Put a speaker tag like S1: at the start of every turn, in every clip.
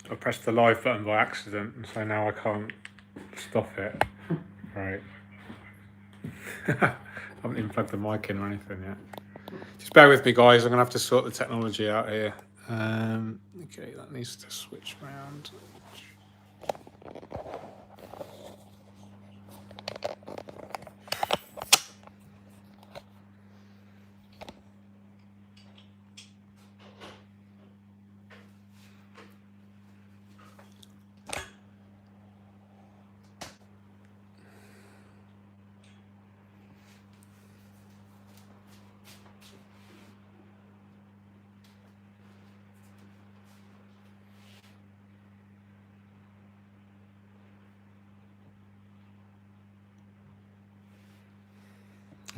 S1: I pressed the live button by accident, and so now I can't stop it. Right. I haven't even plugged the mic in or anything yet. Just bear with me, guys. I'm going to have to sort the technology out here. Okay, that needs to switch around.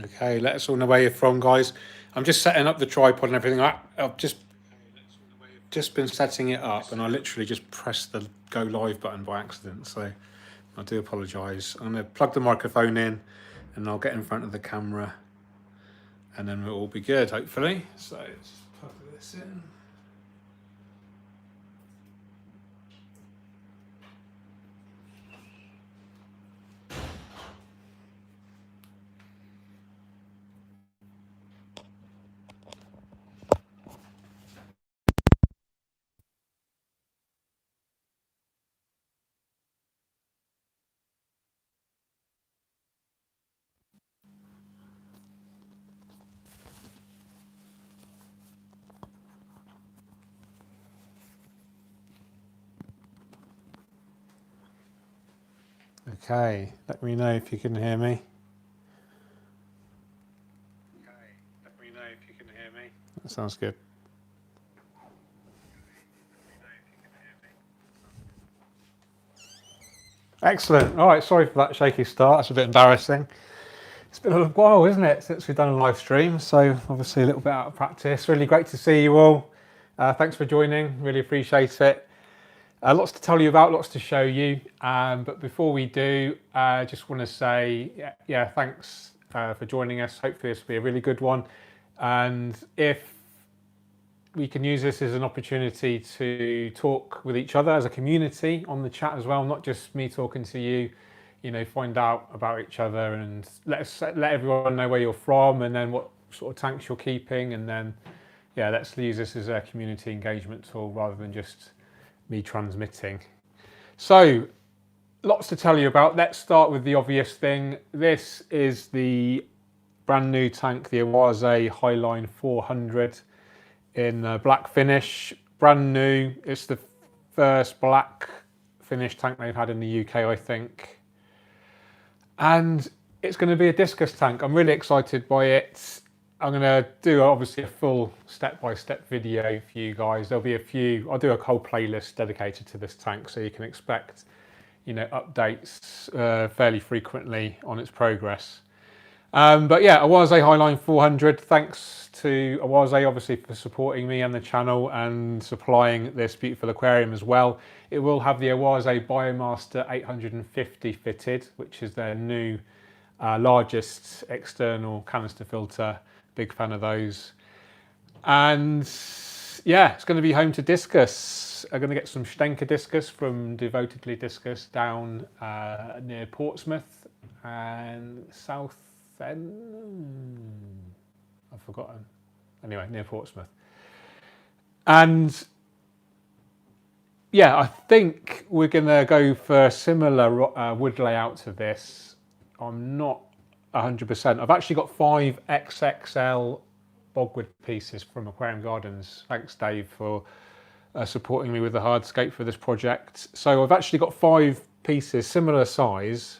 S1: Okay, let us all know where you're from, guys. I'm just setting up the tripod and everything. I've just been setting it up, and I literally just pressed the go live button by accident, so I do apologise. I'm going to plug the microphone in, and I'll get in front of the camera, and then we'll all be good, hopefully. So let's plug this in. Okay, let me know if you can hear me. That sounds good. Excellent. All right, sorry for that shaky start. That's a bit embarrassing. It's been a little while, isn't it, since we've done a live stream, so obviously a little bit out of practice. Really great to see you all. Thanks for joining, really appreciate it. Lots to tell you about, lots to show you, but before we do, I just want to say, thanks for joining us. Hopefully this will be a really good one, and if we can use this as an opportunity to talk with each other as a community on the chat as well, not just me talking to you, you know, find out about each other and let everyone know where you're from and then what sort of tanks you're keeping, and then let's use this as a community engagement tool rather than just me transmitting. So lots to tell you about. Let's start with the obvious thing. This is the brand new tank, the Aquascape Highline 400 in black finish, brand new. It's the first black finish tank they've had in the UK, I think. And it's going to be a Discus tank. I'm really excited by it. I'm going to do obviously a full step-by-step video for you guys. There'll be I'll do a whole playlist dedicated to this tank, so you can expect, you know, updates fairly frequently on its progress. But yeah, Aquascape Highline 400. Thanks to Aquascape obviously for supporting me and the channel and supplying this beautiful aquarium as well. It will have the Aquascape Biomaster 850 fitted, which is their new largest external canister filter. Big fan of those. And yeah, it's going to be home to Discus. I'm going to get some Stenker Discus from Devotedly Discus down near Portsmouth and South End. I've forgotten. Anyway, near Portsmouth. And yeah, I think we're going to go for a similar wood layout to this. I'm not 100%. I've actually got 5 XXL bogwood pieces from Aquarium Gardens. Thanks, Dave, for supporting me with the hardscape for this project. So I've actually got 5 pieces, similar size,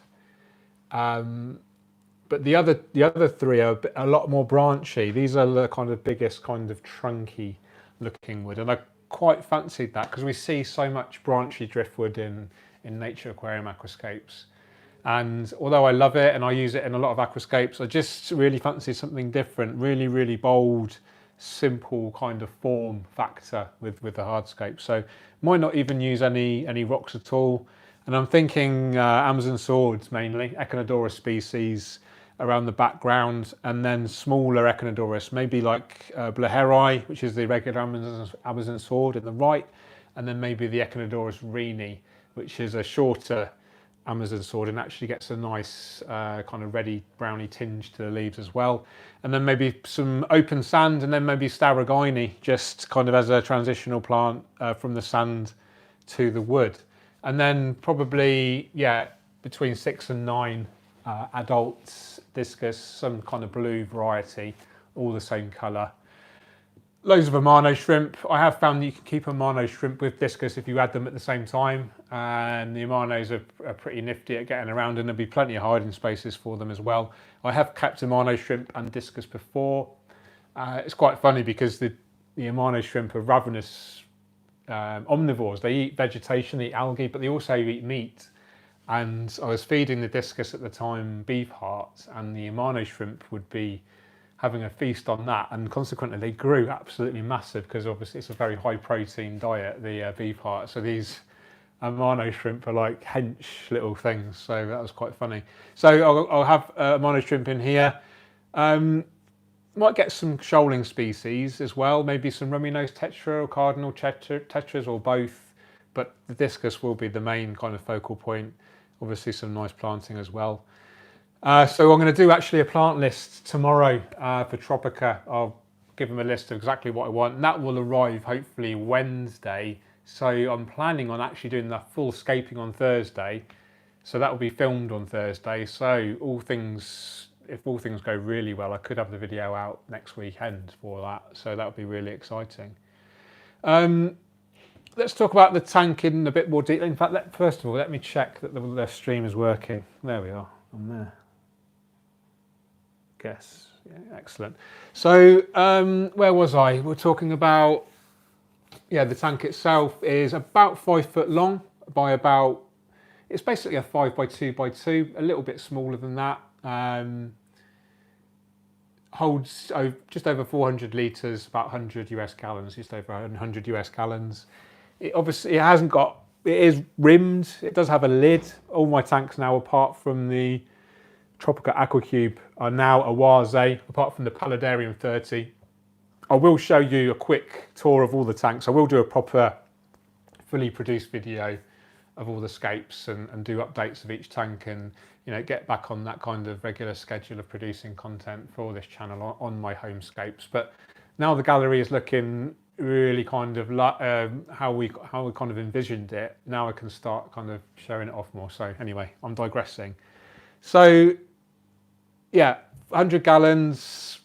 S1: but the other 3 are a lot more branchy. These are the kind of biggest, kind of trunky looking wood, and I quite fancied that because we see so much branchy driftwood in nature aquarium aquascapes. And although I love it and I use it in a lot of aquascapes, I just really fancy something different, really, really bold, simple kind of form factor with the hardscape. So might not even use any rocks at all. And I'm thinking Amazon swords mainly, Echinodorus species around the background, and then smaller Echinodorus, maybe like Blaheri, which is the regular Amazon sword in the right, and then maybe the Echinodorus rini, which is a shorter Amazon sword and actually gets a nice kind of reddy browny tinge to the leaves as well. And then maybe some open sand, and then maybe Starline, just kind of as a transitional plant from the sand to the wood. And then probably, yeah, between 6 and 9 adults Discus, some kind of blue variety, all the same colour. Loads of Amano shrimp. I have found that you can keep Amano shrimp with Discus if you add them at the same time, and the Amanos are pretty nifty at getting around, and there'll be plenty of hiding spaces for them as well. I have kept Amano shrimp and Discus before. It's quite funny because the Amano shrimp are ravenous omnivores. They eat vegetation, they eat algae, but they also eat meat. And I was feeding the Discus at the time beef hearts, and the Amano shrimp would be having a feast on that, and consequently they grew absolutely massive because obviously it's a very high protein diet, the beef heart. So these Amano shrimp are like hench little things, so that was quite funny. So I'll have Amano shrimp in here. Might get some shoaling species as well, maybe some rummy-nosed tetra or cardinal tetras or both, but the Discus will be the main kind of focal point. Obviously some nice planting as well. So I'm going to do actually a plant list tomorrow for Tropica. I'll give them a list of exactly what I want, and that will arrive hopefully Wednesday. So I'm planning on actually doing the full scaping on Thursday. So that will be filmed on Thursday. So if all things go really well, I could have the video out next weekend for that. So that would be really exciting. Let's talk about the tank in a bit more detail. In fact, first of all, let me check that the stream is working. There we are. I'm there. Guess. Yeah, excellent. So where was I? We're talking about, yeah, the tank itself is about 5 foot long by about, it's basically a 5 by 2 by 2, a little bit smaller than that. Holds just over 400 litres, about 100 US gallons, just over 100 US gallons. It obviously, it is rimmed, it does have a lid. All my tanks now, apart from the Tropica Aquacube, are now Awase, apart from the Paludarium 30. I will show you a quick tour of all the tanks. I will do a proper, fully produced video of all the scapes and do updates of each tank, and get back on that kind of regular schedule of producing content for this channel on my home scapes. But now the gallery is looking really kind of like how we kind of envisioned it. Now I can start kind of showing it off more. So anyway, I'm digressing. So yeah, 100 gallons,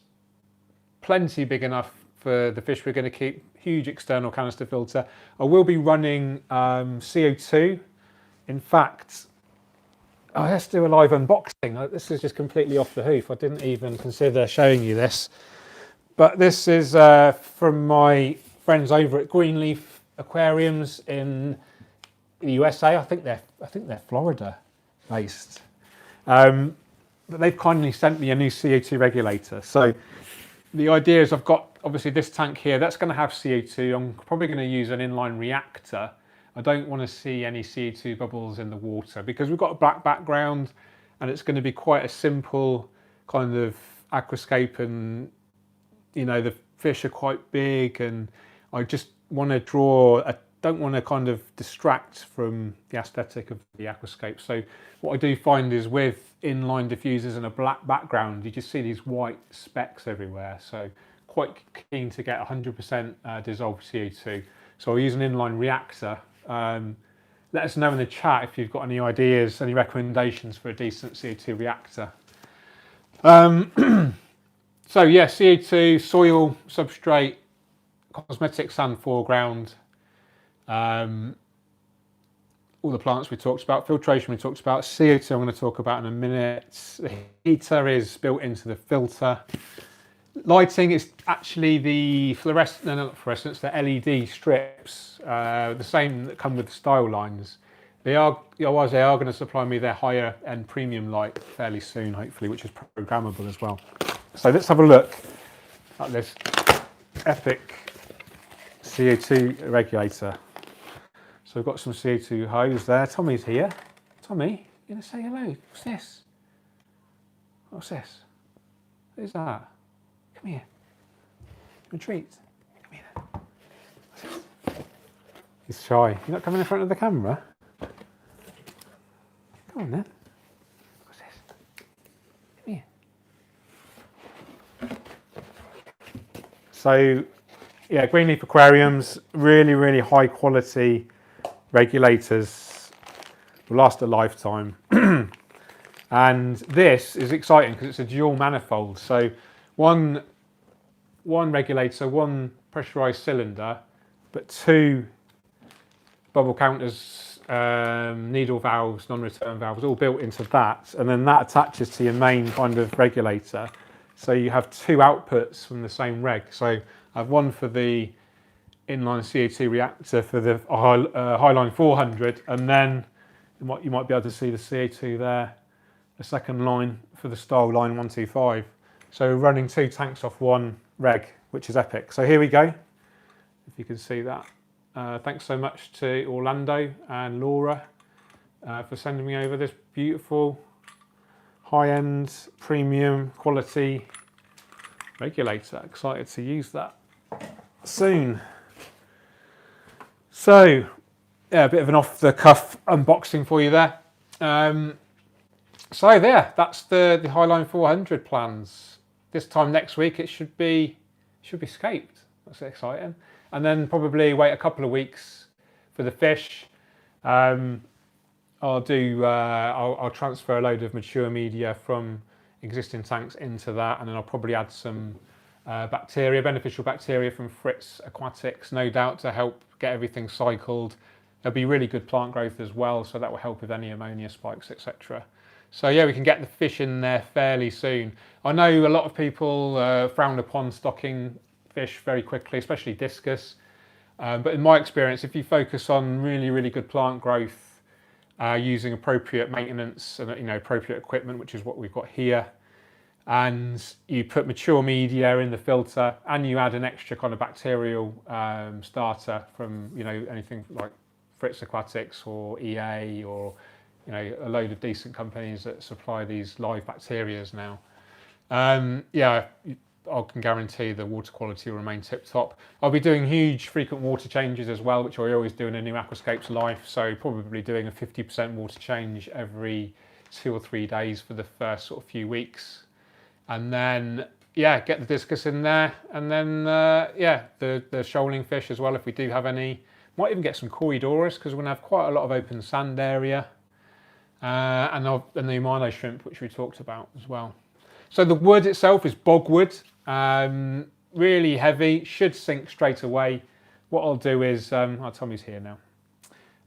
S1: plenty big enough for the fish we're going to keep. Huge external canister filter. I will be running CO2. In fact, let's do a live unboxing. This is just completely off the hoof. I didn't even consider showing you this. But this is from my friends over at Greenleaf Aquariums in the USA. I think they're Florida based. But they've kindly sent me a new CO2 regulator. So the idea is I've got obviously this tank here, that's going to have CO2. I'm probably going to use an inline reactor. I don't want to see any CO2 bubbles in the water because we've got a black background and it's going to be quite a simple kind of aquascape, and the fish are quite big, and I just want to don't want to kind of distract from the aesthetic of the aquascape. So what I do find is with inline diffusers and a black background, you just see these white specks everywhere. So quite keen to get 100% dissolved CO2. So I'll use an inline reactor. Let us know in the chat if you've got any ideas, any recommendations for a decent CO2 reactor. So yeah, CO2, soil, substrate, cosmetic sand foreground, all the plants we talked about, filtration we talked about, CO2 I'm going to talk about in a minute. The heater is built into the filter. Lighting is actually the the LED strips, the same that come with the Starlines. They are going to supply me their higher end premium light fairly soon, hopefully, which is programmable as well. So let's have a look at this epic CO2 regulator. So we've got some CO2 hose there. Tommy's here. Tommy, you going to say hello? What's this? What's this? What is that? Come here. Retreat. Come here. He's shy. You're not coming in front of the camera? Come on then. What's this? Come here. So, yeah, green leaf aquariums, really, really high quality regulators, will last a lifetime. And this is exciting because it's a dual manifold. So one regulator, one pressurized cylinder, but two bubble counters, needle valves, non-return valves, all built into that. And then that attaches to your main kind of regulator. So you have two outputs from the same reg. So I have one for the inline CO2 reactor for the Highline 400, and then you might be able to see the CO2 there, a second line for the Starline 125. So we're running two tanks off one reg, which is epic. So here we go, if you can see that. Thanks so much to Orlando and Laura for sending me over this beautiful high-end premium quality regulator. Excited to use that soon. So yeah, a bit of an off-the-cuff unboxing for you there. So there, that's the Highline 400 plans. This time next week it should be scaped. That's exciting. And then probably wait a couple of weeks for the fish. I'll transfer a load of mature media from existing tanks into that, and then I'll probably add some beneficial bacteria from Fritz Aquatics, no doubt, to help get everything cycled. There'll be really good plant growth as well, so that will help with any ammonia spikes, etc. So yeah, we can get the fish in there fairly soon. I know a lot of people frown upon stocking fish very quickly, especially Discus. But in my experience, if you focus on really, really good plant growth, using appropriate maintenance and appropriate equipment, which is what we've got here, and you put mature media in the filter, and you add an extra kind of bacterial starter from anything like Fritz Aquatics or EA or a load of decent companies that supply these live bacterias now. Yeah, I can guarantee the water quality will remain tip top. I'll be doing huge frequent water changes as well, which I always do in a new Aquascapes life. So probably doing a 50% water change every 2 or 3 days for the first sort of few weeks. And then, yeah, get the Discus in there. And then, yeah, the shoaling fish as well, if we do have any. Might even get some Corydoras, because we're going to have quite a lot of open sand area. And the Umano shrimp, which we talked about as well. So the wood itself is bogwood, really heavy, should sink straight away. What I'll do is, Tommy's here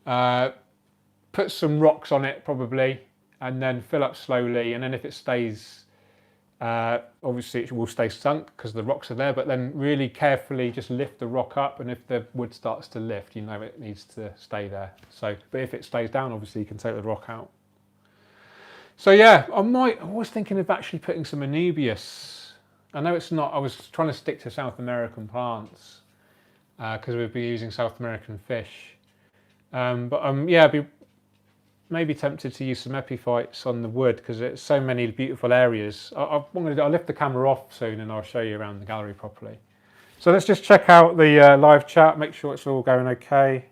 S1: now, put some rocks on it probably, and then fill up slowly, and then if it stays, obviously it will stay sunk because the rocks are there, but then really carefully just lift the rock up, and if the wood starts to lift, it needs to stay there. So, but if it stays down, obviously you can take the rock out. So yeah, I was thinking of actually putting some Anubias. I know it's not, I was trying to stick to South American plants because we'd be using South American fish. Yeah, I'd be maybe tempted to use some epiphytes on the wood because it's so many beautiful areas. I'll lift the camera off soon and I'll show you around the gallery properly. So let's just check out the live chat, make sure it's all going okay.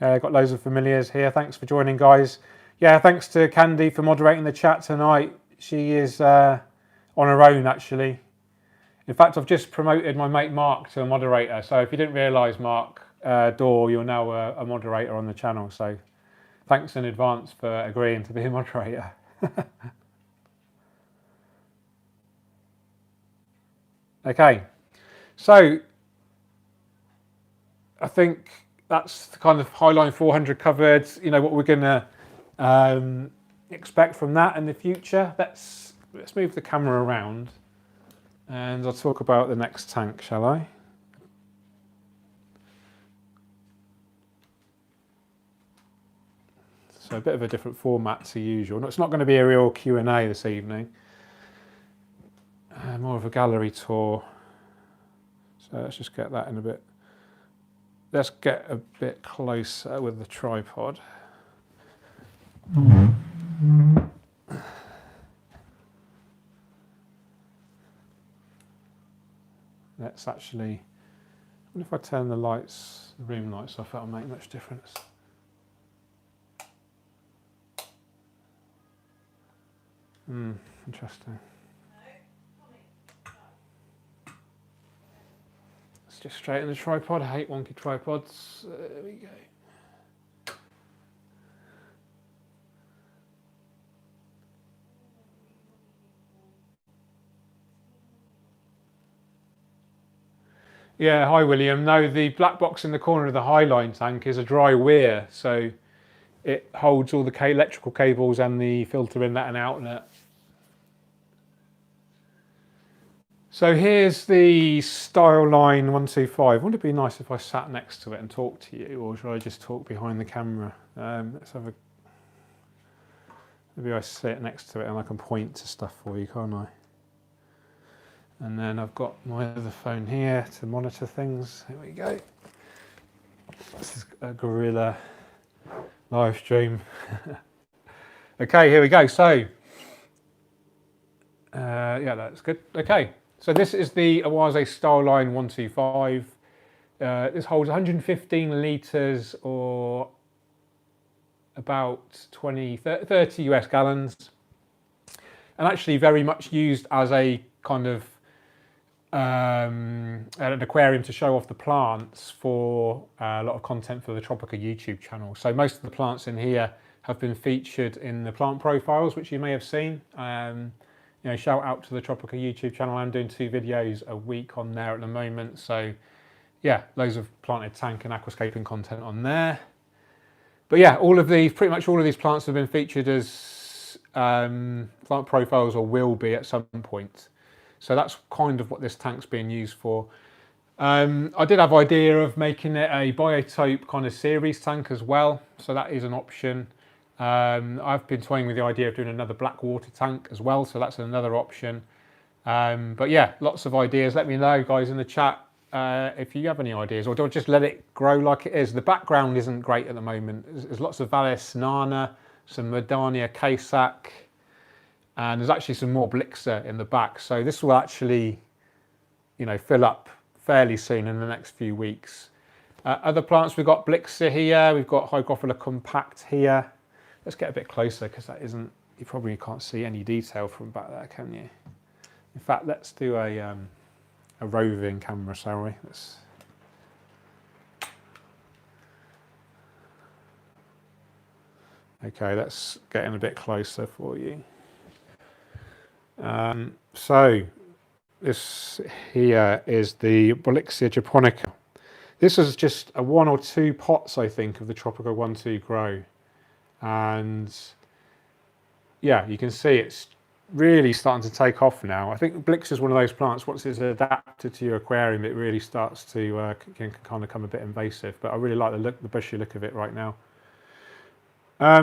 S1: Got loads of familiars here. Thanks for joining, guys. Yeah, thanks to Candy for moderating the chat tonight. She is on her own, actually. In fact, I've just promoted my mate Mark to a moderator. So if you didn't realise, Mark Dorr, you're now a moderator on the channel. So thanks in advance for agreeing to be a moderator. Okay, so I think that's the kind of Highline 400 covered, what we're going to expect from that in the future. Let's move the camera around and I'll talk about the next tank, shall I? So a bit of a different format to usual. It's not going to be a real Q&A this evening. More of a gallery tour. So let's just get that in a bit. Let's get a bit closer with the tripod. let's actually, I wonder if I turn the lights, the room lights off, that'll make much difference. Interesting. Let's just straighten the tripod. I hate wonky tripods. There we go. Yeah, hi William. No, the black box in the corner of the Highline tank is a dry weir, so it holds all the electrical cables and the filter inlet and outlet. So here's the Starline 125. Wouldn't it be nice if I sat next to it and talked to you, or should I just talk behind the camera? Let's have a. Maybe I sit next to it and I can point to stuff for you, can't I? And then I've got my other phone here to monitor things. Here we go. This is a Gorilla live stream. Okay, here we go. So, yeah, that's good. Okay, so this is the Awase Starline 125. This holds 115 litres or about 30 US gallons. And actually very much used as a kind of an aquarium to show off the plants for a lot of content for the Tropica YouTube channel. So most of the plants in here have been featured in the plant profiles, which you may have seen. You know, shout out to the Tropica YouTube channel. I'm doing 2 videos a week on there at the moment. So yeah, loads of planted tank and aquascaping content on there. But yeah, pretty much all of these plants have been featured as plant profiles or will be at some point. So that's kind of what this tank's being used for. I did have idea of making it a biotope kind of series tank as well. So that is an option. I've been toying with the idea of doing another black water tank as well. So that's another option. But yeah, lots of ideas. Let me know, guys, in the chat if you have any ideas, or do I just let it grow like it is? The background isn't great at the moment. There's lots of Valles Nana, some Modania Casac, and there's actually some more Blixa in the back. So this will actually, you know, fill up fairly soon in the next few weeks. Other plants, we've got Blixa here, we've got Hygrophila compact here. Let's get a bit closer because that isn't, you probably can't see any detail from back there, can you? In fact, let's do a roving camera, shall we? Okay, let's get in a bit closer for you. So this here is the Bolixia japonica. This is just a 1 or 2 pots, I think, of the Tropica 1-2 grow. And yeah, you can see it's really starting to take off now. I think Blix is one of those plants, once it's adapted to your aquarium, it really starts to can kind of become a bit invasive. But I really like the bushy look of it right now.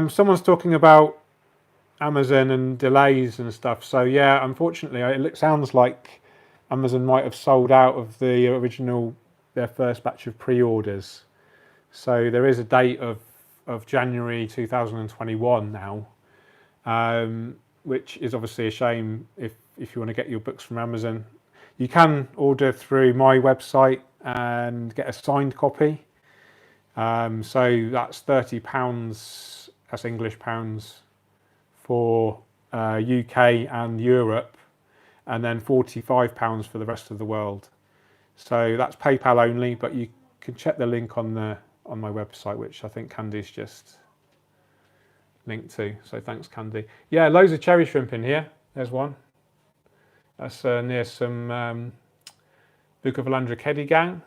S1: Someone's talking about Amazon and delays and stuff. So yeah, unfortunately, it sounds like Amazon might have sold out of the original, their first batch of pre-orders. So there is a date of January 2021 now, which is obviously a shame if you want to get your books from Amazon. You can order through my website and get a signed copy. So that's £30, that's English pounds, for UK and Europe, and then £45 for the rest of the world. So that's PayPal only, but you can check the link on my website, which I think Candy's just linked to. So thanks, Candy. Yeah, loads of cherry shrimp in here. There's one. That's near some Bucovalandra Keddy gang.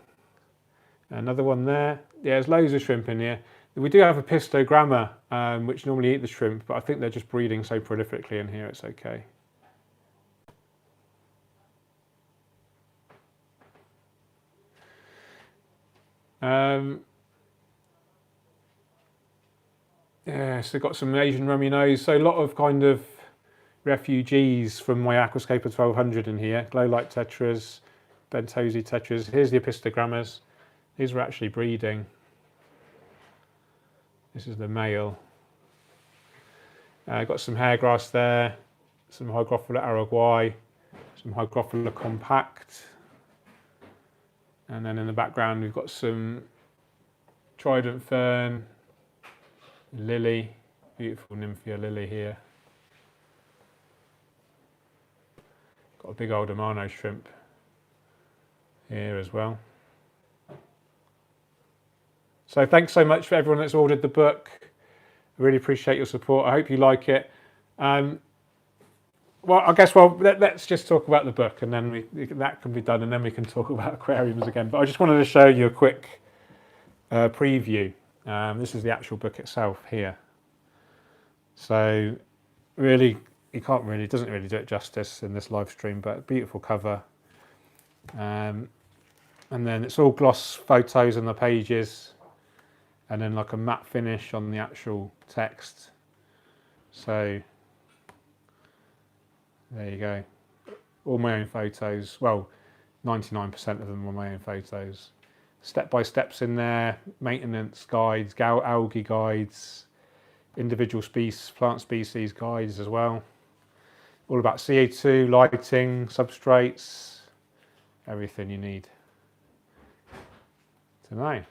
S1: Another one there. Yeah, there's loads of shrimp in here. We do have a pistogramma, which normally eat the shrimp, but I think they're just breeding so prolifically in here, it's okay. Yeah, so got some Asian rummy nose. So a lot of kind of refugees from my Aquascape 1200 in here. Glow light tetras, Bentosi tetras. Here's the epistogrammas. These were actually breeding. This is the male. Got some hairgrass there, some Hygrophila araguayi, some Hygrophila compact. And then in the background we've got some trident fern, lily, beautiful nymphia lily here. Got a big old Amano shrimp here as well. So thanks so much for everyone that's ordered the book. I really appreciate your support. I hope you like it. Let's just talk about the book, and then that can be done, and then we can talk about aquariums again. But I just wanted to show you a quick preview. This is the actual book itself here. So really, it doesn't really do it justice in this live stream, but beautiful cover. And then it's all gloss photos on the pages, and then like a matte finish on the actual text. So there you go. All my own photos. Well, 99% of them are my own photos. Step-by-steps in there, maintenance guides, algae guides, individual plant species guides as well. All about CO2, lighting, substrates, everything you need to know,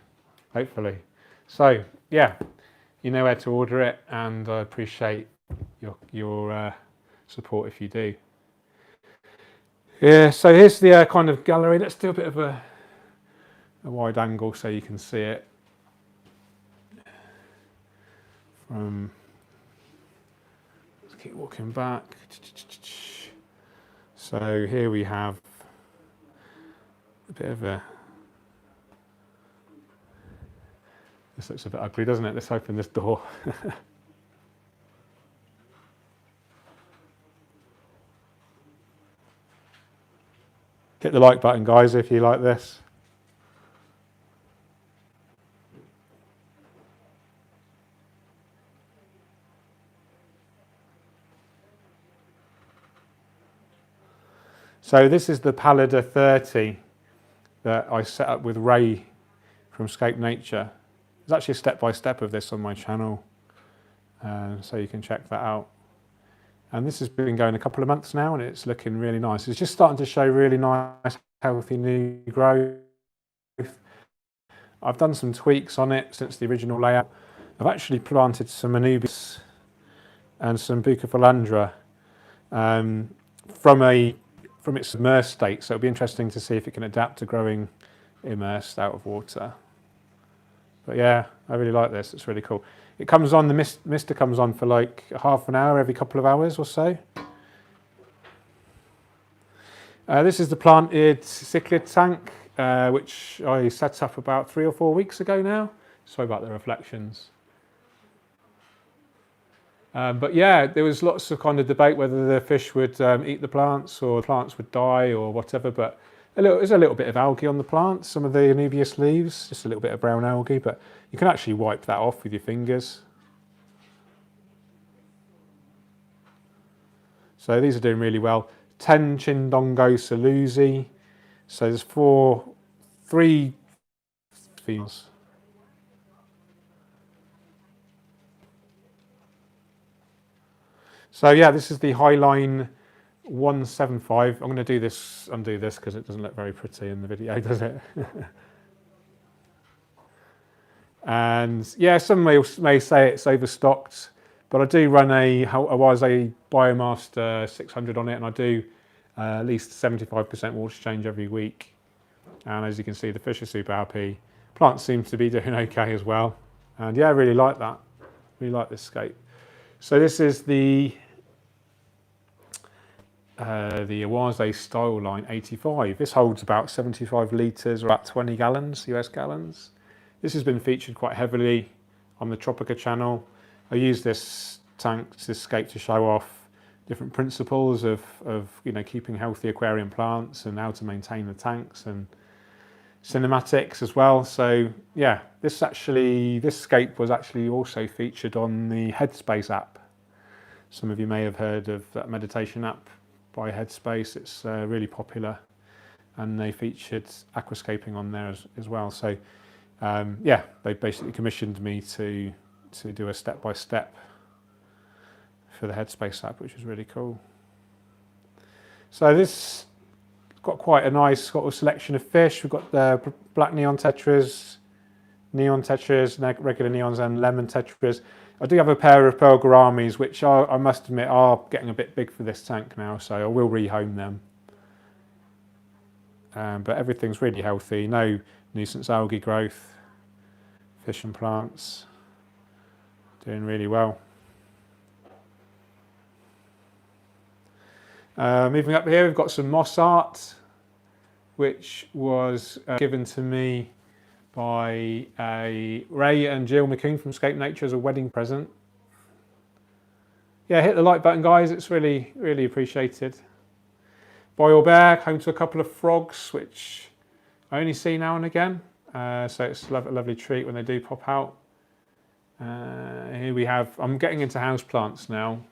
S1: hopefully. So yeah, you know where to order it, and I appreciate your support if you do. Yeah, so here's the kind of gallery. Let's do a bit of a wide angle so you can see it. Let's keep walking back. So here we have a bit of a. This looks a bit ugly, doesn't it? Let's open this door. Hit the like button, guys, if you like this. So this is the Paludarium 30 that I set up with Ray from Scape Nature. There's actually a step-by-step of this on my channel, so you can check that out. And this has been going a couple of months now, and it's looking really nice. It's just starting to show really nice, healthy new growth. I've done some tweaks on it since the original layout. I've actually planted some Anubias and some Bucophilandra from its submerged state, so it'll be interesting to see if it can adapt to growing immersed out of water. But yeah, I really like this. It's really cool. It comes on, the mister comes on for like half an hour every couple of hours or so. This is the planted cichlid tank, which I set up about 3 or 4 weeks ago now. Sorry about the reflections. But yeah, there was lots of kind of debate whether the fish would eat the plants or the plants would die or whatever, but there's a little bit of algae on the plants, some of the Anubias leaves, just a little bit of brown algae, but you can actually wipe that off with your fingers. So these are doing really well. 10 Chindongo Salusi. So there's 3 females. So yeah, this is the Highline 175. I'm going to undo this because it doesn't look very pretty in the video, does it? And yeah, some may say it's overstocked, but I do run a Biomaster 600 on it, and I do at least 75% water change every week. And as you can see, the fish are super happy. Plants seem to be doing okay as well. And yeah, I really like that. Really like this scape. So this is the Starline 85. This holds about 75 litres or about 20 gallons, US gallons. This has been featured quite heavily on the Tropica channel. I use this scape to show off different principles of keeping healthy aquarium plants and how to maintain the tanks and cinematics as well. So yeah, this scape was actually also featured on the Headspace app. Some of you may have heard of that meditation app by Headspace. It's really popular, and they featured aquascaping on there as well. So yeah, they basically commissioned me to do a step-by-step for the Headspace app, which is really cool. So this got quite a nice sort of selection of fish. We've got the black neon tetras, regular neons, and lemon tetras. I do have a pair of pearl gouramis, which I must admit are getting a bit big for this tank now, so I will rehome them. But everything's really healthy, no nuisance algae growth, fish and plants, doing really well. Moving up here, we've got some moss art, which was given to me by Ray and Jill McCoon from Scape Nature as a wedding present. Yeah, hit the like button, guys. It's really, really appreciated. Boil bear, home to a couple of frogs, which I only see now and again. So it's a lovely treat when they do pop out. Here we have, I'm getting into houseplants now.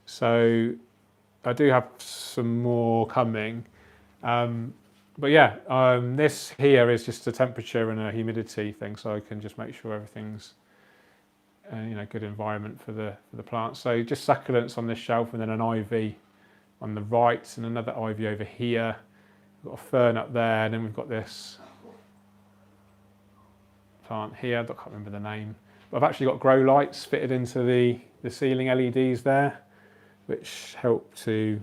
S1: So I do have some more coming. But yeah, this here is just a temperature and a humidity thing, so I can just make sure everything's good environment for the plants. So just succulents on this shelf, and then an ivy on the right, and another ivy over here. We've got a fern up there, and then we've got this plant here. I can't remember the name, but I've actually got grow lights fitted into the ceiling LEDs there, which help to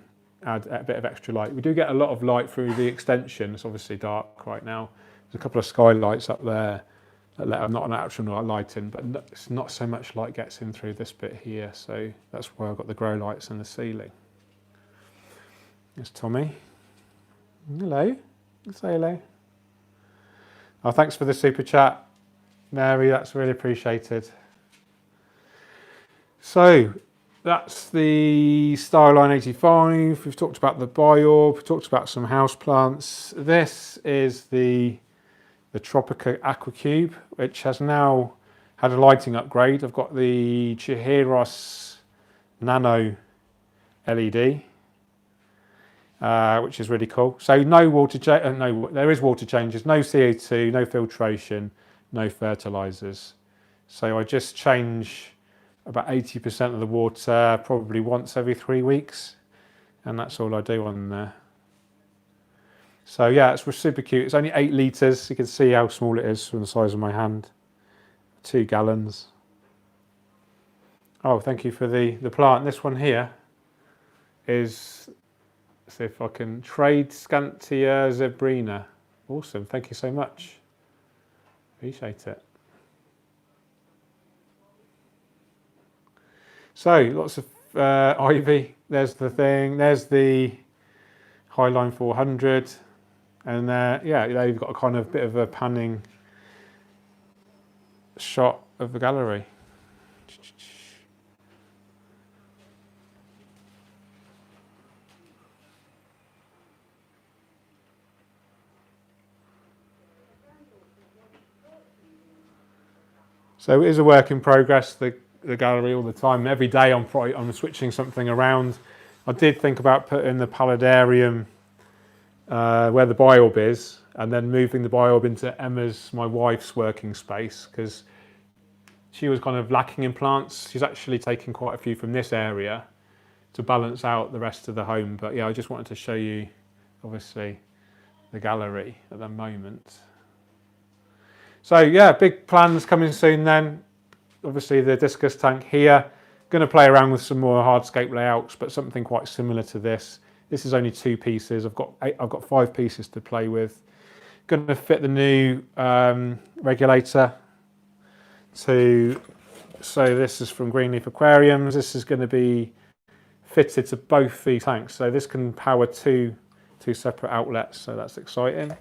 S1: add a bit of extra light. We do get a lot of light through the extension. It's obviously dark right now. There's a couple of skylights up there that let not an actual light in, but it's not so much light gets in through this bit here. So that's why I've got the grow lights in the ceiling. There's Tommy. Hello. Say hello. Oh, thanks for the super chat, Mary. That's really appreciated. So that's the Starline 85. We've talked about the biorb. We've talked about some houseplants. This is the Tropica Aquacube, which has now had a lighting upgrade. I've got the Chihiros Nano LED, which is really cool. So no water, there is water changes, no CO2, no filtration, no fertilizers. So I just change about 80% of the water probably once every 3 weeks, and that's all I do on there. So yeah, it's super cute. It's only 8 litres. You can see how small it is from the size of my hand. 2 gallons. Oh, thank you for the plant. This one here is, let's see if I can, trade Scantia zebrina. Awesome, thank you so much. Appreciate it. So lots of ivy. There's the thing. There's the Highline 400, and yeah, they've got a kind of bit of a panning shot of the gallery. So it is a work in progress. The gallery all the time. Every day I'm switching something around. I did think about putting the Paludarium where the biorb is, and then moving the biorb into Emma's, my wife's, working space, because she was kind of lacking in plants. She's actually taken quite a few from this area to balance out the rest of the home. But yeah, I just wanted to show you, obviously, the gallery at the moment. So yeah, big plans coming soon then. Obviously the Discus tank here. Going to play around with some more hardscape layouts, but something quite similar to this. This is only 2 pieces. I've got 5 pieces to play with. Going to fit the new regulator to. So this is from Greenleaf Aquariums. This is going to be fitted to both the tanks. So this can power two separate outlets. So that's exciting.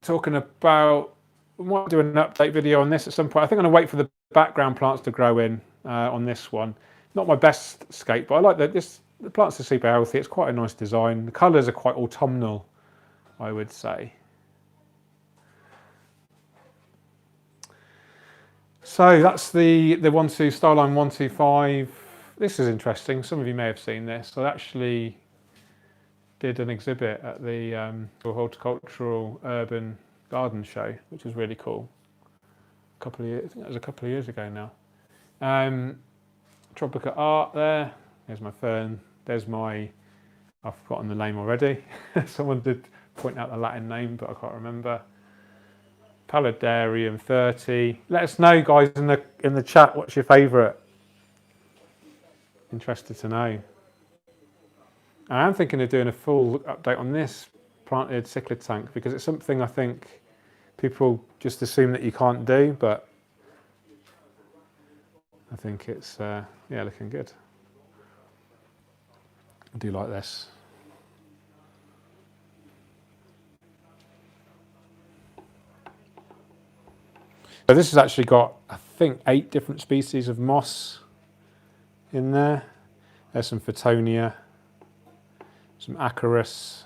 S1: Talking about. We might do an update video on this at some point. I think I'm going to wait for the background plants to grow in on this one. Not my best scape, but I like that the plants are super healthy. It's quite a nice design. The colours are quite autumnal, I would say. So that's the Starline 125. This is interesting. Some of you may have seen this. I actually did an exhibit at the Horticultural Urban Garden Show, which was really cool. I think it was a couple of years ago now. Tropica art there. There's my fern. There's my I've forgotten the name already. Someone did point out the Latin name, but I can't remember. Paludarium 30. Let us know, guys, in the chat, what's your favourite? Interested to know. I am thinking of doing a full update on this planted cichlid tank, because it's something I think people just assume that you can't do, but I think it's yeah, looking good. I do like this. So this has actually got, I think, 8 different species of moss in there. There's some Photonia, some Acarus,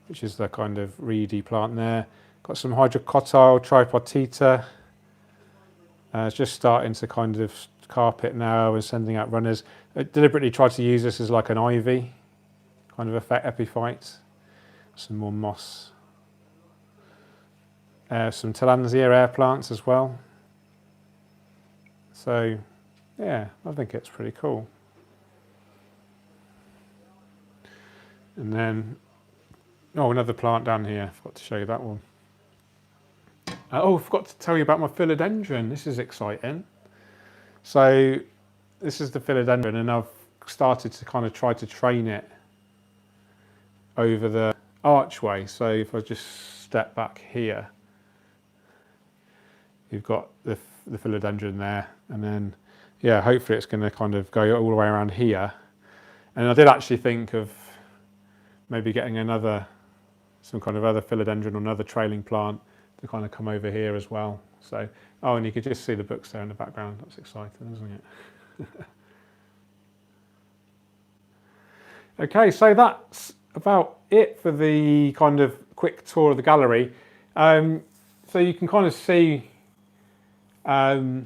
S1: which is the kind of reedy plant there. Got some hydrocotyle, tripodtita. It's just starting to kind of carpet now and sending out runners. I deliberately tried to use this as like an ivy kind of effect, epiphyte. Some more moss. Some Tillandsia air plants as well. So yeah, I think it's pretty cool. And then, oh, another plant down here. I forgot to show you that one. Oh, I forgot to tell you about my philodendron. This is exciting. So this is the philodendron, and I've started to kind of try to train it over the archway. So if I just step back here, you've got the philodendron there, and then yeah, hopefully it's going to kind of go all the way around here. And I did actually think of maybe getting some kind of other philodendron or another trailing plant to kind of come over here as well. So, oh, and you can just see the books there in the background. That's exciting, isn't it? Okay, so that's about it for the kind of quick tour of the gallery. So you can kind of see, you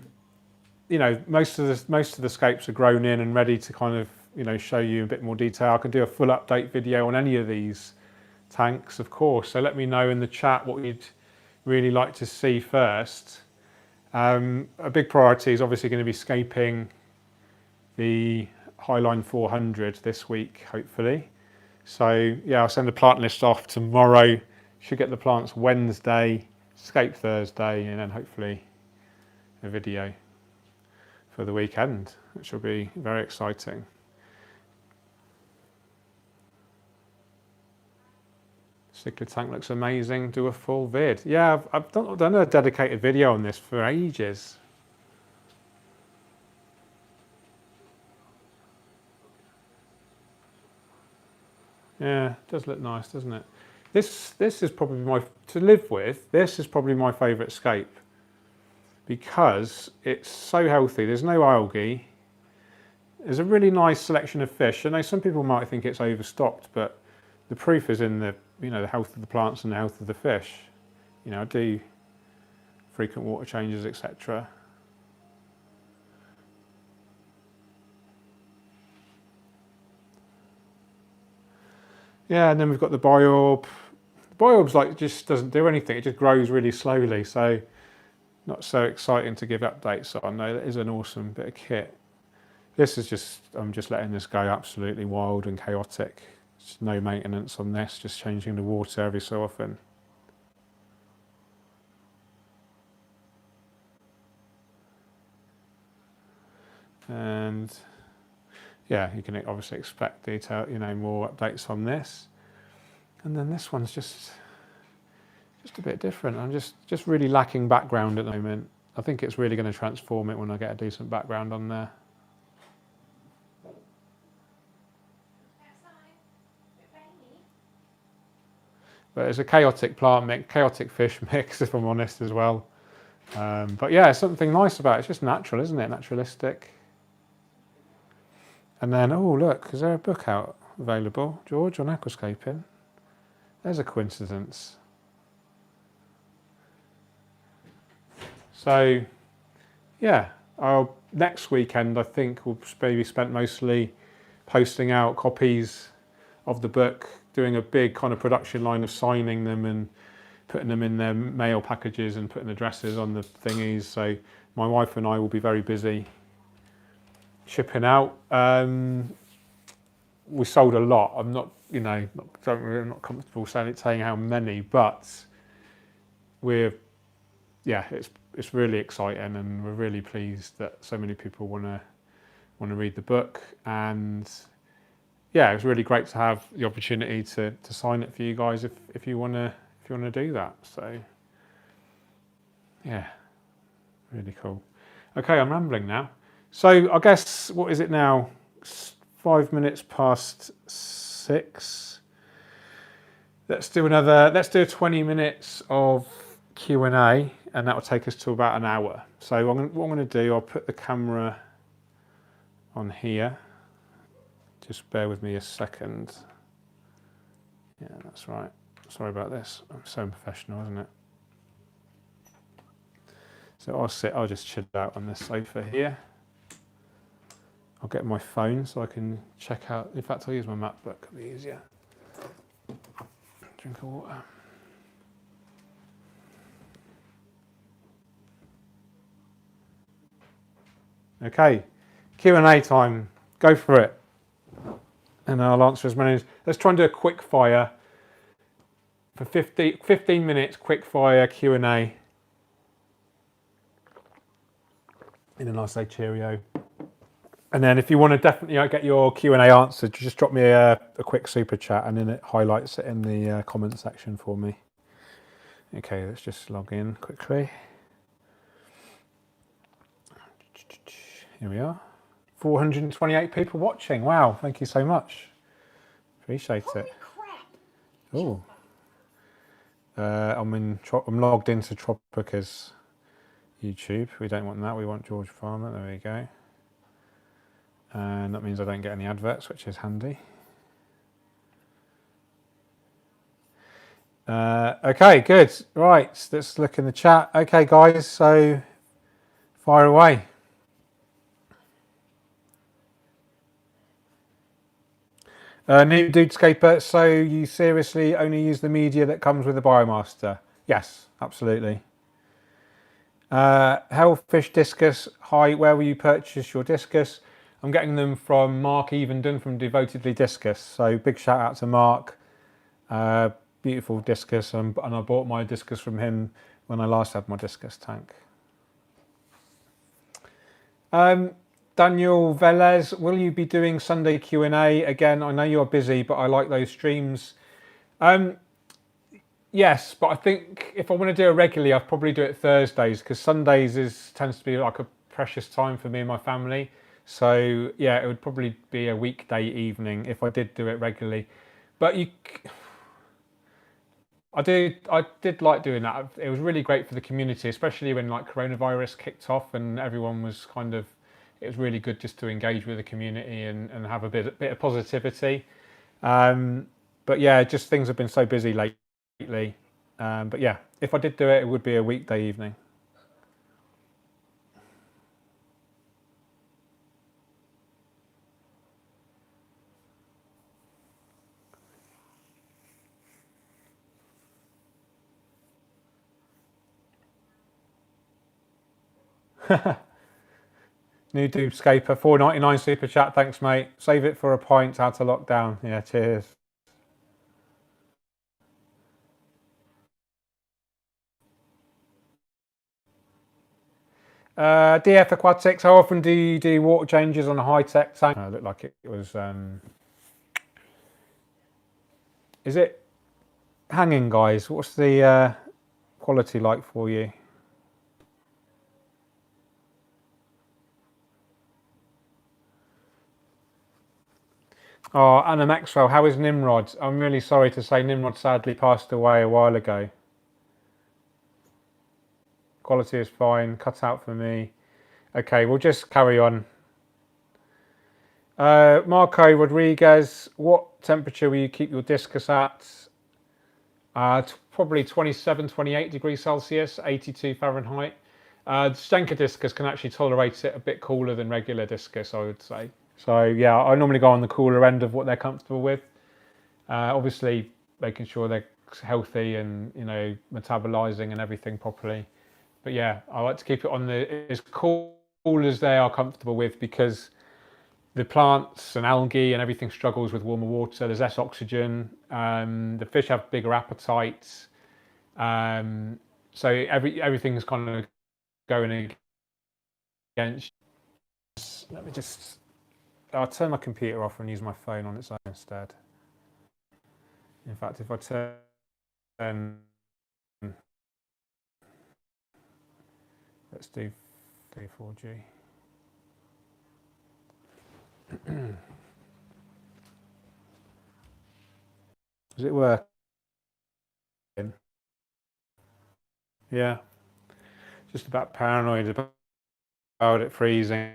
S1: know, most of the scapes are grown in and ready to kind of, you know, show you a bit more detail. I can do a full update video on any of these tanks, of course. So let me know in the chat what you'd really like to see first. A big priority is obviously going to be scaping the Highline 400 this week, hopefully. So yeah, I'll send the plant list off tomorrow. Should get the plants Wednesday, scape Thursday, and then hopefully a video for the weekend, which will be very exciting. Cichlid tank looks amazing. Do a full vid. Yeah, I've done a dedicated video on this for ages. Yeah, it does look nice, doesn't it? This is probably to live with, this is probably my favourite scape, because it's so healthy. There's no algae. There's a really nice selection of fish. I know some people might think it's overstocked, but the proof is in the, you know, the health of the plants and the health of the fish. You know, I do frequent water changes, etc. Yeah, and then we've got the biorb. The biorb's like just doesn't do anything. It just grows really slowly. So not so exciting to give updates on. No, that is an awesome bit of kit. This is just, I'm just letting this go absolutely wild and chaotic. Just no maintenance on this, just changing the water every so often. And yeah, you can obviously expect detail, you know, more updates on this. And then this one's just a bit different. I'm just really lacking background at the moment. I think it's really going to transform it when I get a decent background on there. But it's a chaotic plant mix, chaotic fish mix, if I'm honest as well. But yeah, something nice about it. It's just natural, isn't it? Naturalistic. And then, oh look, is there a book out available, George, on aquascaping? There's a coincidence. So, yeah, next weekend I think will be spent mostly posting out copies of the book, doing a big kind of production line of signing them and putting them in their mail packages and putting addresses on the thingies. So my wife and I will be very busy shipping out. we sold a lot. I'm not, you know, I'm not comfortable saying how many, but we're, yeah, it's really exciting, and we're really pleased that so many people want to read the book. And yeah, it was really great to have the opportunity to sign it for you guys if you want to do that. So yeah, really cool. Okay, I'm rambling now. So I guess, what is it now? 5 minutes past 6. Let's do 20 minutes of Q&A, and that will take us to about an hour. So what I'm going to do, I'll put the camera on here. Just bear with me a second. Yeah, that's right. Sorry about this. I'm so unprofessional, isn't it? So I'll just chill out on this sofa here. I'll get my phone so I can check out. In fact, I'll use my MacBook, it'll be easier. Drink of water. Okay, Q&A time. Go for it. And I'll answer as many as... Let's try and do a quick fire for 15 minutes, quick fire Q&A. In a nice, say, cheerio. And then if you want to definitely get your Q&A answered, just drop me a quick super chat, and then it highlights it in the comment section for me. Okay, let's just log in quickly. Here we are. 428 people watching. Wow, thank you so much. Appreciate it. Oh, I'm logged into Tropica's YouTube. We don't want that. We want George Farmer. There we go. And that means I don't get any adverts, which is handy. Okay, good. Right, let's look in the chat. Okay, guys, so fire away. New Dudescaper, so you seriously only use the media that comes with the Biomaster? Yes, absolutely. Hellfish Discus, hi, where will you purchase your Discus? I'm getting them from Mark Evendon from Devotedly Discus, so big shout out to Mark. Beautiful Discus, and I bought my Discus from him when I last had my Discus tank. Daniel Velez, will you be doing Sunday Q&A? Again, I know you're busy, but I like those streams. Yes, but I think if I want to do it regularly, I'll probably do it Thursdays, because Sundays tends to be like a precious time for me and my family. So yeah, it would probably be a weekday evening if I did do it regularly. But I did like doing that. It was really great for the community, especially when like coronavirus kicked off and everyone was kind of. It was really good just to engage with the community and have a bit of positivity. But yeah, just things have been so busy lately. But yeah, if I did do it, it would be a weekday evening. New Dudescaper, $4.99 super chat. Thanks, mate. Save it for a pint out of lockdown. Yeah, cheers. DF Aquatics, how often do you do water changes on a high-tech tank? It looked like it was... Is it hanging, guys? What's the quality like for you? Oh, Anna Maxwell, how is Nimrod? I'm really sorry to say Nimrod sadly passed away a while ago. Quality is fine, cut out for me. Okay, we'll just carry on. Marco Rodriguez, what temperature will you keep your Discus at? Probably 27, 28 degrees Celsius, 82 Fahrenheit. Stenka Discus can actually tolerate it a bit cooler than regular Discus, I would say. So yeah, I normally go on the cooler end of what they're comfortable with. Obviously, making sure they're healthy and metabolizing and everything properly. But yeah, I like to keep it on as cool as they are comfortable with, because the plants and algae and everything struggles with warmer water. There's less oxygen. The fish have bigger appetites. So everything's kind of going against. Let me just. I'll turn my computer off and use my phone on its own instead. In fact, if I turn, let's do 4G. Does it work? Yeah. Just about paranoid about it freezing.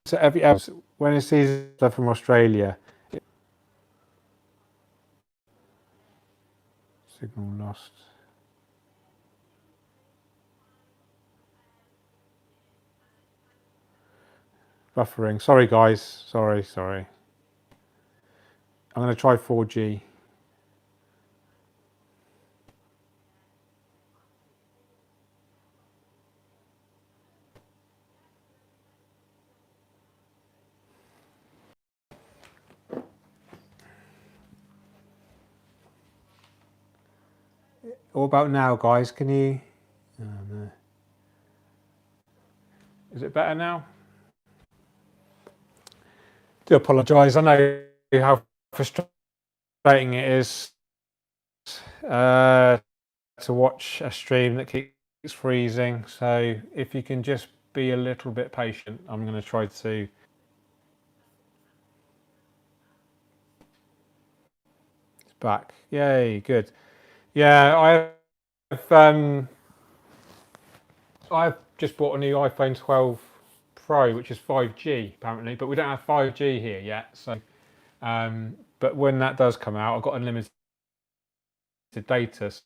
S1: So when it sees stuff from Australia, signal lost. Buffering. Sorry guys. Sorry. I'm going to try 4G. What about now, guys? Can you? Oh, no. Is it better now? Do apologise. I know how frustrating it is to watch a stream that keeps freezing. So if you can just be a little bit patient, I'm going to try to. It's back. Yay! Good. Yeah, I've just bought a new iPhone 12 Pro, which is 5G apparently, but we don't have 5G here yet. So, but when that does come out, I've got unlimited data, so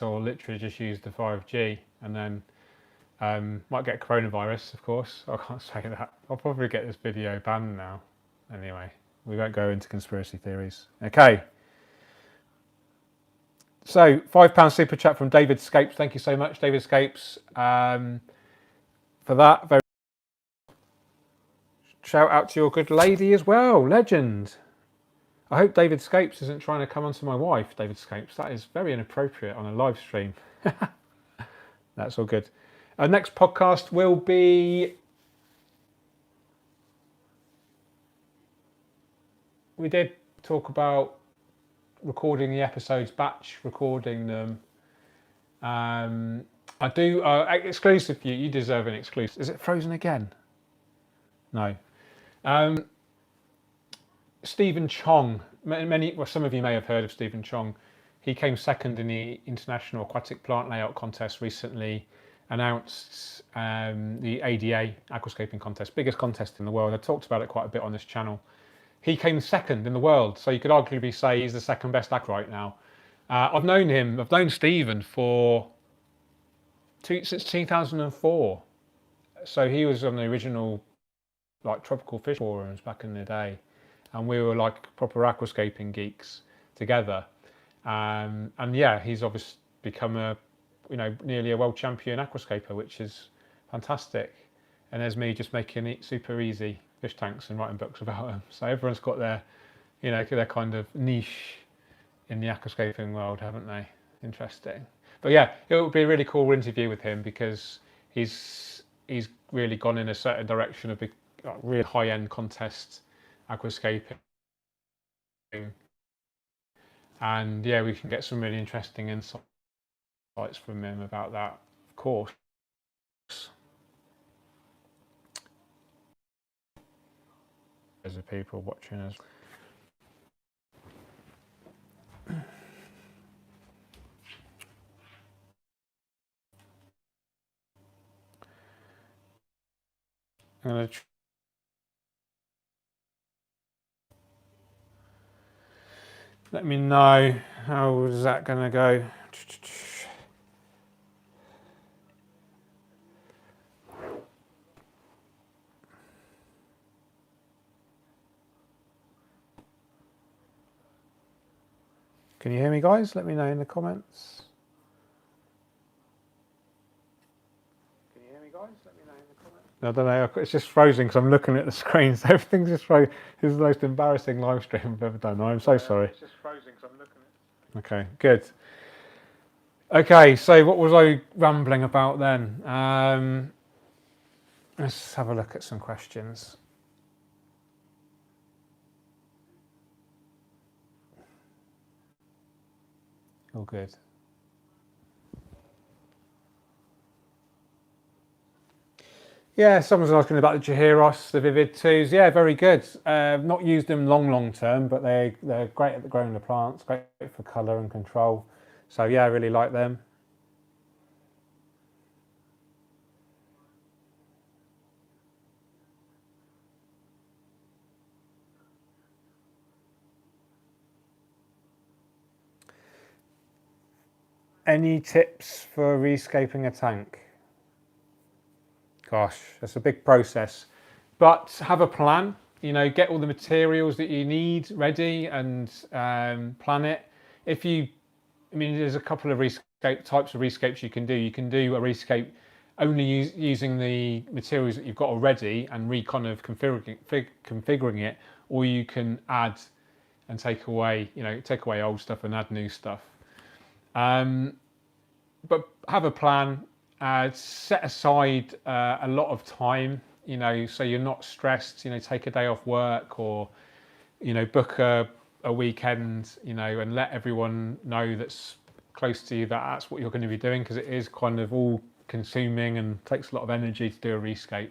S1: I'll literally just use the 5G, and then might get coronavirus, of course. I can't say that. I'll probably get this video banned now. Anyway, we won't go into conspiracy theories. Okay. So, £5 super chat from David Scapes. Thank you so much, David Scapes, for that. Very shout out to your good lady as well, legend. I hope David Scapes isn't trying to come onto my wife, David Scapes. That is very inappropriate on a live stream. That's all good. Our next podcast will be. We did talk about recording the episodes, batch recording them. I do exclusive for you. You deserve an exclusive. Is it frozen again? No. Stephen Chong. Some of you may have heard of Stephen Chong. He came second in the International Aquatic Plant Layout Contest recently. Announced the ADA Aquascaping Contest, biggest contest in the world. I talked about it quite a bit on this channel. He came second in the world, so you could arguably say he's the second best aqua right now. I've known Stephen since 2004. So he was on the original tropical fish forums back in the day, and we were like proper aquascaping geeks together. And yeah, he's obviously become nearly a world champion aquascaper, which is fantastic. And there's me just making it super easy fish tanks and writing books about them. So everyone's got their kind of niche in the aquascaping world, haven't they? Interesting. But yeah, it would be a really cool interview with him because he's really gone in a certain direction of really high-end contest aquascaping. And yeah, we can get some really interesting insights from him about that, of course. There's people watching us. I'm going to let me know how is that going to go. Can you hear me, guys? Let me know in the comments. Can you hear me, guys? I don't know, it's just frozen because I'm looking at the screen, so everything's just frozen. This is the most embarrassing live stream I've ever done. I'm so sorry. It's just frozen because I'm looking at it. Okay, good. Okay, so what was I rambling about then? Let's have a look at some questions. All good. Yeah, someone's asking about the Jahiros, the Vivid 2s. Yeah, very good. Not used them long term, but they're great at growing the plants, great for colour and control. So yeah, I really like them. Any tips for rescaping a tank? Gosh, that's a big process, but have a plan. You know, get all the materials that you need ready and plan it. I mean, there's a couple of types of rescapes you can do. You can do a rescape only using the materials that you've got already and configuring it, or you can add and take away old stuff and add new stuff. But have a plan. Set aside a lot of time, you know, so you're not stressed. You know, take a day off work, or book a weekend, and let everyone know that's close to you that that's what you're going to be doing, because it is kind of all consuming and takes a lot of energy to do a rescape.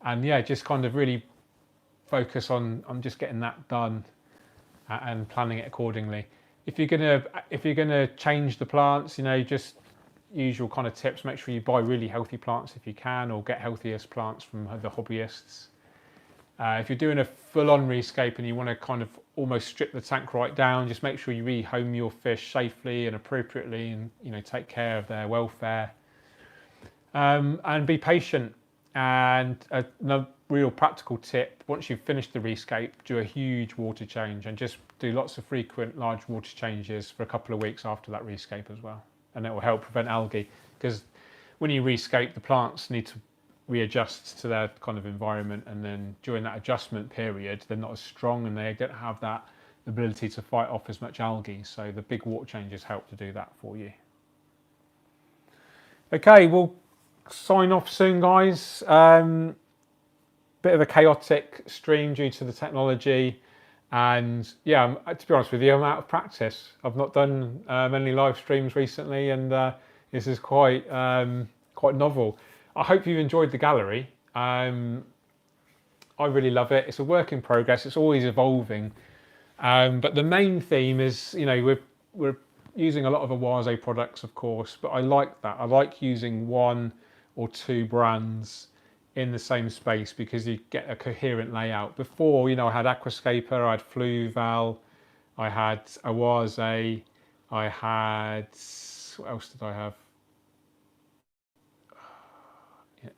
S1: And yeah, just kind of really focus on just getting that done and planning it accordingly. If you're gonna change the plants, just usual kind of tips. Make sure you buy really healthy plants if you can, or get healthiest plants from the hobbyists. If you're doing a full-on rescape and you want to kind of almost strip the tank right down, just make sure you rehome your fish safely and appropriately, and take care of their welfare. And be patient. And another real practical tip: once you've finished the rescape, do a huge water change, and just do lots of frequent large water changes for a couple of weeks after that rescape as well. And it will help prevent algae, because when you rescape, the plants need to readjust to their kind of environment, and then during that adjustment period they're not as strong and they don't have that ability to fight off as much algae, so the big water changes help to do that for you. Okay, we'll sign off soon, guys. Bit of a chaotic stream due to the technology, and yeah, to be honest with you, I'm out of practice. I've not done many live streams recently, and this is quite novel. I hope you've enjoyed the gallery. I really love it. It's a work in progress. It's always evolving, but the main theme is, we're using a lot of Awase products, of course, but I like that. I like using one or two brands in the same space, because you get a coherent layout. Before, I had Aquascape, I had Fluval, I had Awase, I had, what else did I have?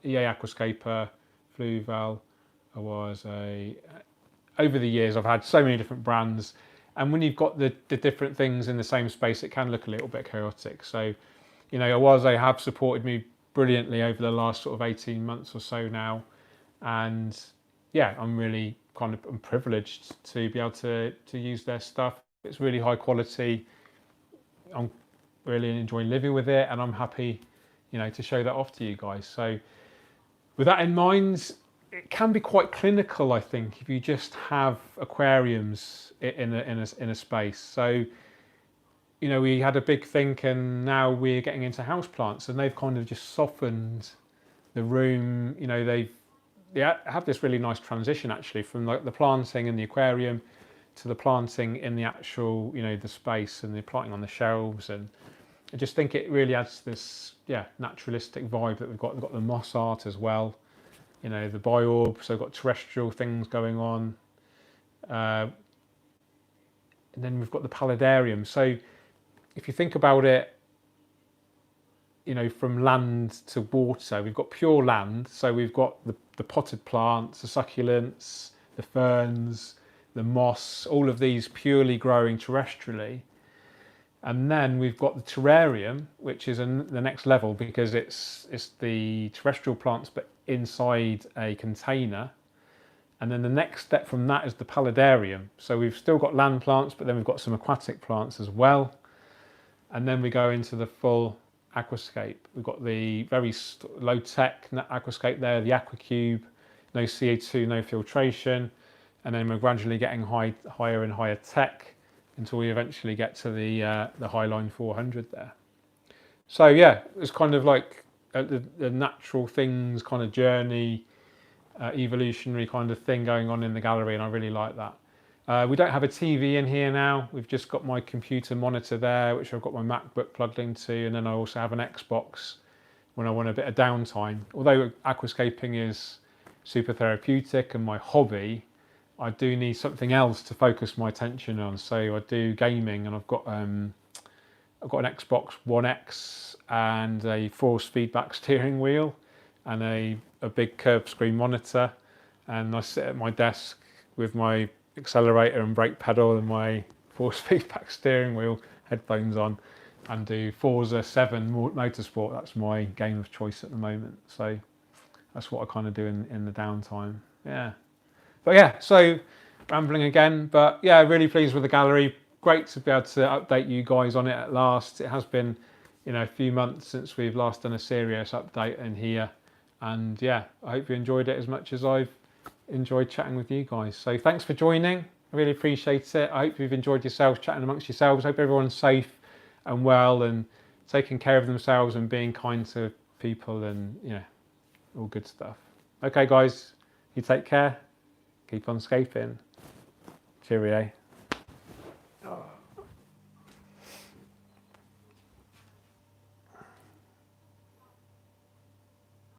S1: Aquascape, Fluval, Awase. Over the years, I've had so many different brands, and when you've got the different things in the same space, it can look a little bit chaotic. So, Awase have supported me brilliantly over the last sort of 18 months or so now, and yeah, I'm really I'm privileged to be able to use their stuff. It's really high quality. I'm really enjoying living with it, and I'm happy to show that off to you guys. So with that in mind, it can be quite clinical, I think, if you just have aquariums in a space. So we had a big think, and now we're getting into houseplants, and they've kind of just softened the room. They have this really nice transition, actually, from like the planting in the aquarium to the planting in the actual, the space, and the planting on the shelves. And I just think it really adds this, naturalistic vibe that we've got. We've got the moss art as well, the biorb, so we've got terrestrial things going on. And then we've got the Paludarium. So if you think about it, from land to water, we've got pure land. So we've got the potted plants, the succulents, the ferns, the moss, all of these purely growing terrestrially. And then we've got the terrarium, which is the next level because it's the terrestrial plants, but inside a container. And then the next step from that is the paludarium. So we've still got land plants, but then we've got some aquatic plants as well. And then we go into the full aquascape. We've got the very low tech aquascape there, the AquaCube, no CO2, no filtration. And then we're gradually getting higher and higher tech until we eventually get to the Highline 400 there. So yeah, it's kind of like the natural things kind of journey, evolutionary kind of thing going on in the gallery, and I really like that. We don't have a TV in here now. We've just got my computer monitor there, which I've got my MacBook plugged into, and then I also have an Xbox when I want a bit of downtime. Although aquascaping is super therapeutic and my hobby, I do need something else to focus my attention on. So I do gaming, and I've got an Xbox One X and a force feedback steering wheel and a big curved screen monitor, and I sit at my desk with my accelerator and brake pedal and my force feedback steering wheel, headphones on, and do Forza 7 Motorsport. That's my game of choice at the moment. So that's what I kind of do in the downtime. Yeah. But yeah, so rambling again, but yeah, really pleased with the gallery. Great to be able to update you guys on it at last. It has been, a few months since we've last done a serious update in here. And yeah, I hope you enjoyed it as much as I've enjoyed chatting with you guys. So thanks for joining. I really appreciate it. I hope you've enjoyed yourselves, chatting amongst yourselves. I hope everyone's safe and well and taking care of themselves and being kind to people and, all good stuff. Okay, guys, you take care. Keep on scaping. Cheerio.